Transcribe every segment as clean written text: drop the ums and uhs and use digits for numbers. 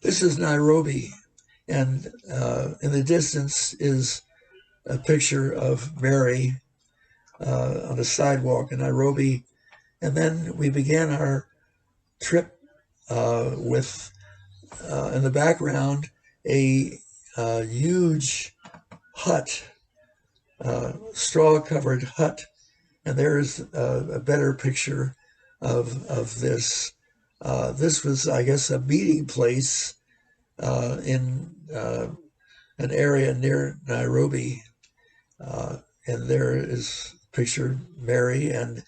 This is Nairobi, and in the distance is a picture of Mary on the sidewalk in Nairobi. And then we began our trip with, in the background, a huge hut, straw covered hut. And there's a better picture of this. This was, I guess, a meeting place in an area near Nairobi. And there is pictured Mary, and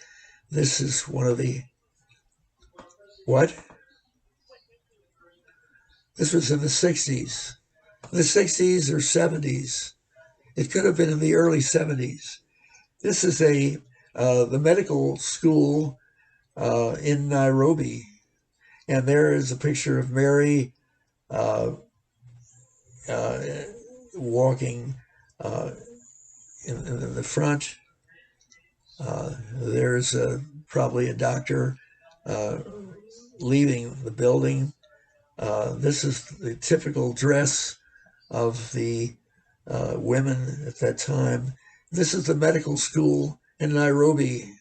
this is one of the what? This was in the 60s. The 60s or 70s. It could have been in the early 70s. This is the medical school in Nairobi, and there is a picture of Mary uh, uh, walking uh, in the front. There's probably a doctor uh, leaving the building. This is the typical dress of the women at that time. This is the medical school in Nairobi.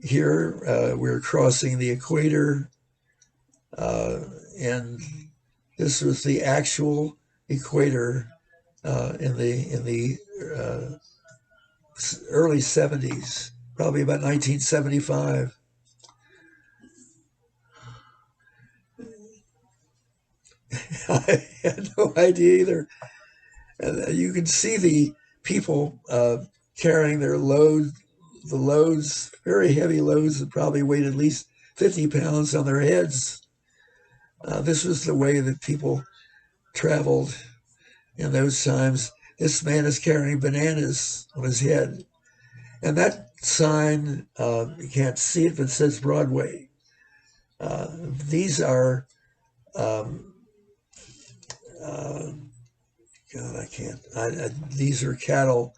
Here we're crossing the equator, uh, and this was the actual equator in the uh, early 70s, probably about 1975. I had no idea either. And you can see the people carrying their load, the loads, very heavy loads that probably weighed at least 50 pounds on their heads. This was the way that people traveled in those times. This man is carrying bananas on his head. And that sign, you can't see it, but it says Broadway. These are, um, uh, God, I can't. These are cattle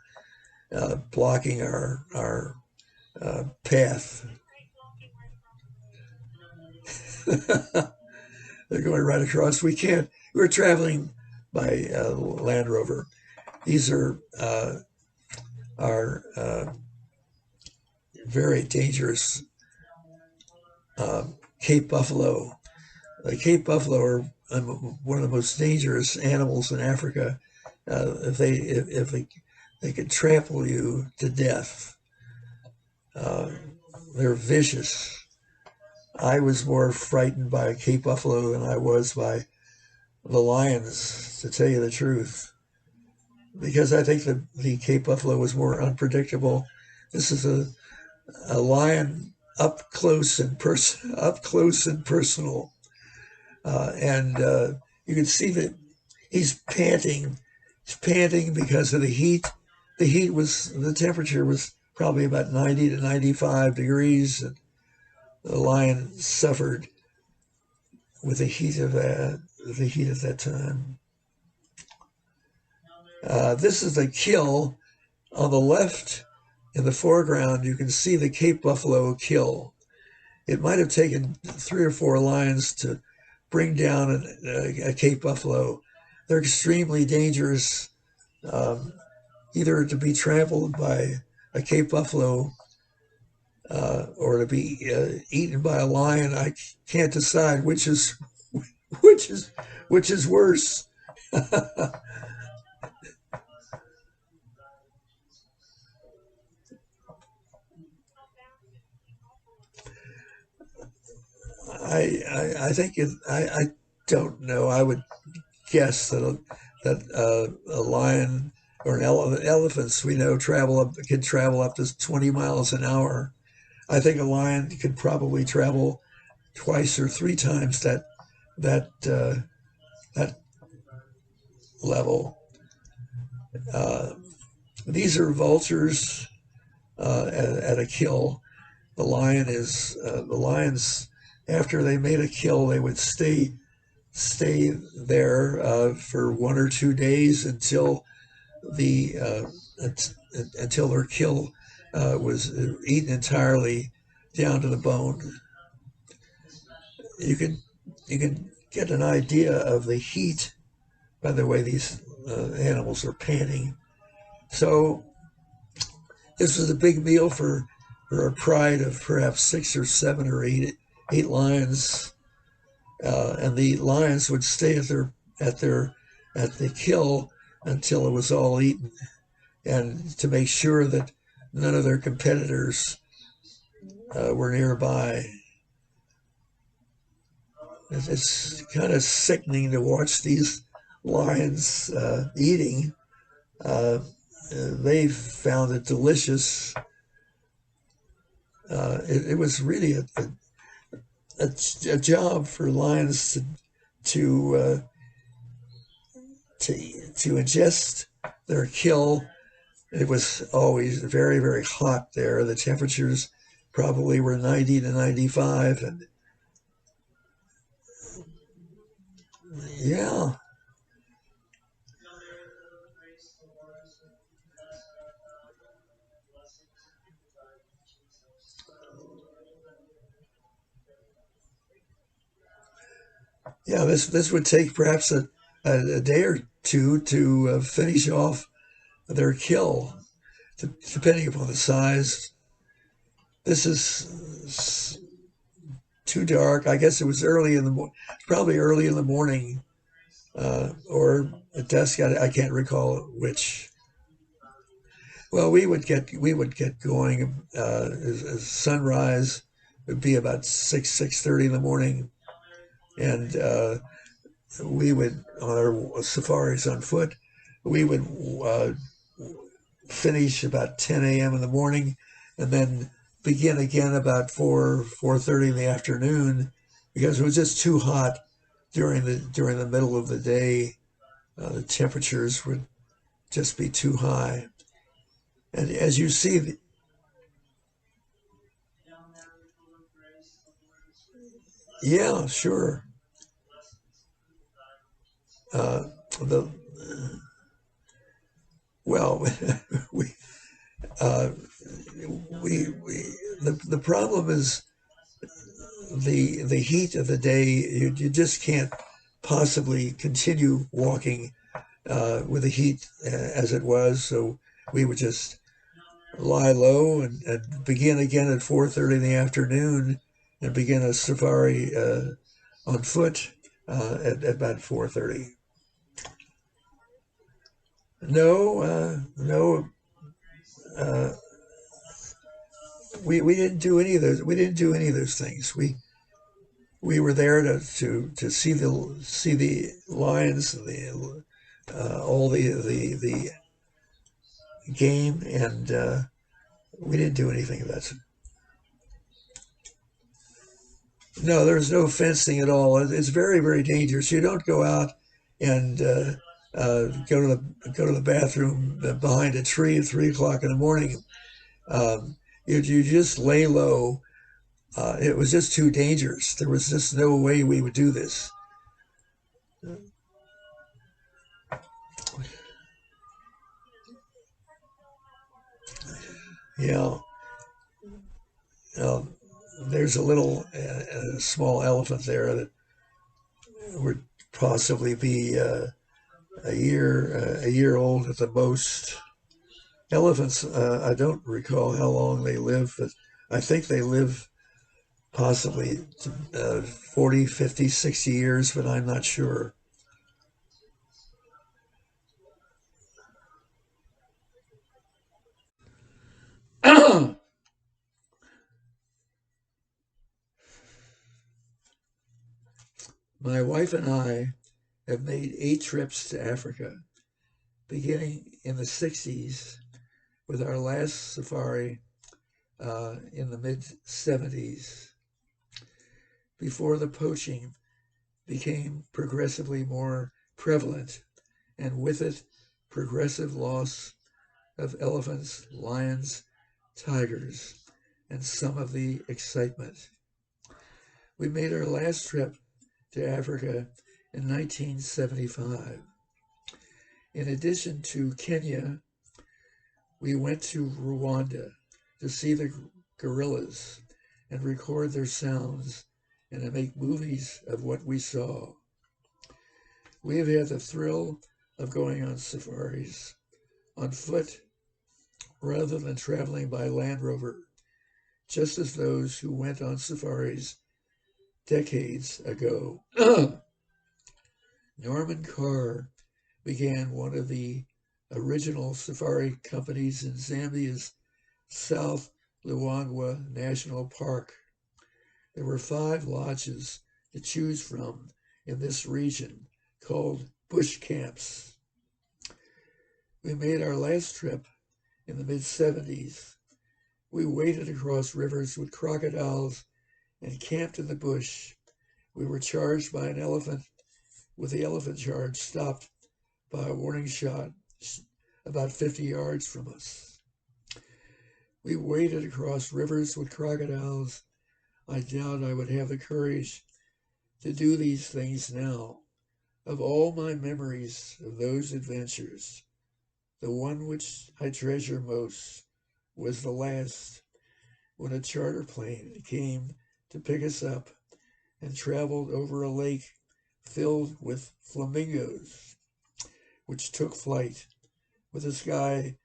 blocking our path. They're going right across. We can't. We're traveling by Land Rover. These are very dangerous Cape buffalo. The Cape buffalo are one of the most dangerous animals in Africa. If they could trample you to death, uh, they're vicious. I was more frightened by a Cape buffalo than I was by the lions, to tell you the truth, because I think the Cape buffalo was more unpredictable. This is a lion up close and personal, and you can see that he's panting. He's panting because of the heat. The temperature was probably about 90 to 95 degrees, and the lion suffered with the heat of that time. This is the kill on the left. In the foreground, you can see the Cape buffalo kill. It might have taken 3 or 4 lions to bring down a Cape buffalo. They're extremely dangerous, um, either to be trampled by a Cape buffalo or to be eaten by a lion. I can't decide which is which is worse. I think I don't know. I would guess that a lion or an elephants we know can travel up to 20 miles an hour. I think a lion could probably travel twice or 3 times that that level. Uh, these are vultures at a kill. The lions after they made a kill, they would stay there for 1 or 2 days the until their kill was eaten entirely down to the bone. You can get an idea of the heat by the way these animals are panting. So this was a big meal for a pride of perhaps 6 or 7 or 8 lions, and the lions would stay at the kill until it was all eaten, and to make sure that none of their competitors were nearby. It's kind of sickening to watch these lions eating. They found it delicious. It was really a job for lions to uh, to ingest their kill. It was always very, very hot there. The temperatures probably were 90 to 95, and yeah, yeah. This would take perhaps a day or two to finish off their kill, depending upon the size. This is too dark. I guess it was probably early in the morning, or at dusk. I can't recall which. Well, we would get going as sunrise would be about 6:30 in the morning, and we would on our safaris on foot. We would uh, finish about 10 a.m. in the morning, and then begin again about 4:30 in the afternoon, because it was just too hot during the middle of the day. The temperatures would just be too high, and as you see, yeah, sure. Uh, the well, we uh, we the problem is the heat of the day. You just can't possibly continue walking with the heat as it was. So we would just lie low and begin again at 4:30 in the afternoon, and begin a safari on foot at about 4:30. No, no, uh, we didn't do any of those. We didn't do any of those things. We were there to see the lions and the all the game, and we didn't do anything of that. No, there's no fencing at all. It's very, very dangerous. You don't go out and go to the bathroom behind a tree at 3 o'clock in the morning. You just lay low. It was just too dangerous. There was just no way we would do this. You know, um, there's a small elephant there that would possibly be a year old at the most. Elephants, I don't recall how long they live, but I think they live possibly 40, 50, 60 years, but I'm not sure. My wife and I have made 8 trips to Africa, beginning in the 60s with our last safari in the mid 70s, before the poaching became progressively more prevalent, and with it, progressive loss of elephants, lions, tigers, and some of the excitement. We made our last trip to Africa in 1975. In addition to Kenya, we went to Rwanda to see the gorillas and record their sounds and to make movies of what we saw. We have had the thrill of going on safaris on foot rather than traveling by Land Rover, just as those who went on safaris decades ago. Norman Carr began one of the original safari companies in Zambia's South Luangwa National Park. There were 5 lodges to choose from in this region called bush camps. We made our last trip in the mid-70s. We waded across rivers with crocodiles and camped in the bush. We were charged by an elephant, with the elephant charge stopped by a warning shot about 50 yards from us. We waded across rivers with crocodiles. I doubt I would have the courage to do these things now. Of all my memories of those adventures, the one which I treasure most was the last, when a charter plane came to pick us up and traveled over a lake filled with flamingos, which took flight, with the sky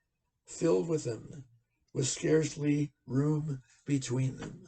filled with them, with scarcely room between them.